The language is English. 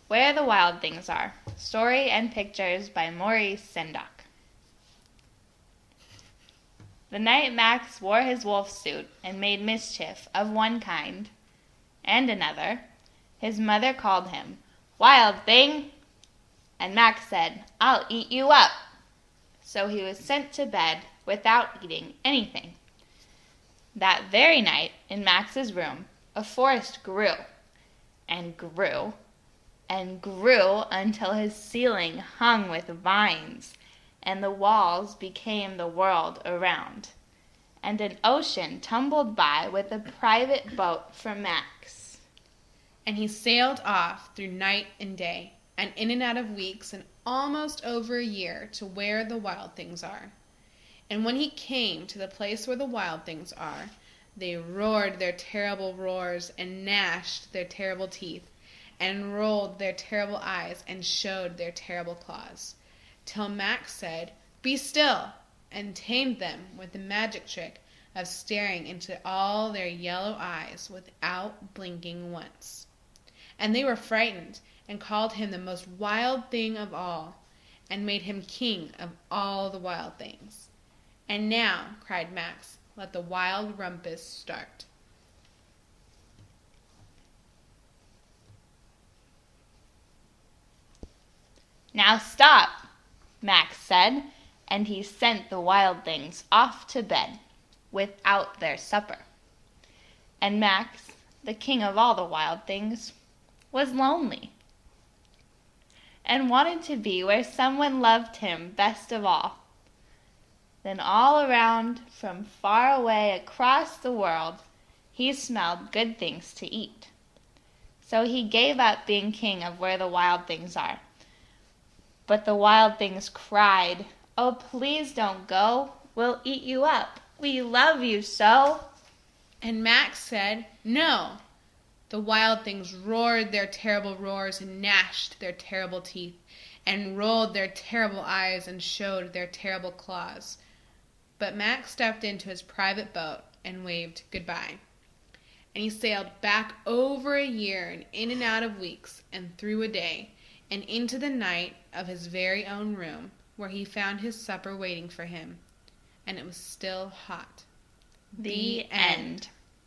Where the Wild Things Are. Story and pictures by Maurice Sendak. The night Max wore his wolf suit and made mischief of one kind and another, his mother called him, "Wild thing!" And Max said, "I'll eat you up." So he was sent to bed without eating anything. That very night, in Max's room, a forest grew and grew and grew until his ceiling hung with vines, and the walls became the world around. And an ocean tumbled by with a private boat for Max. And he sailed off through night and day, and in and out of weeks, and almost over a year, to where the wild things are. And when he came to the place where the wild things are, they roared their terrible roars, and gnashed their terrible teeth, and rolled their terrible eyes, and showed their terrible claws, till Max said, "Be still," and tamed them with the magic trick of staring into all their yellow eyes without blinking once. And they were frightened, and called him the most wild thing of all, and made him king of all the wild things. "And now," cried Max, "let the wild rumpus start." "Now stop," Max said, and he sent the wild things off to bed without their supper. And Max, the king of all the wild things, was lonely and wanted to be where someone loved him best of all. Then all around, from far away across the world, he smelled good things to eat. So he gave up being king of where the wild things are. But the wild things cried, "Oh, please don't go. We'll eat you up. We love you so." And Max said, "No." The wild things roared their terrible roars, and gnashed their terrible teeth, and rolled their terrible eyes, and showed their terrible claws. But Max stepped into his private boat and waved goodbye. And he sailed back over a year, and in and out of weeks, and through a day, and into the night of his very own room, where he found his supper waiting for him, and it was still hot. The end.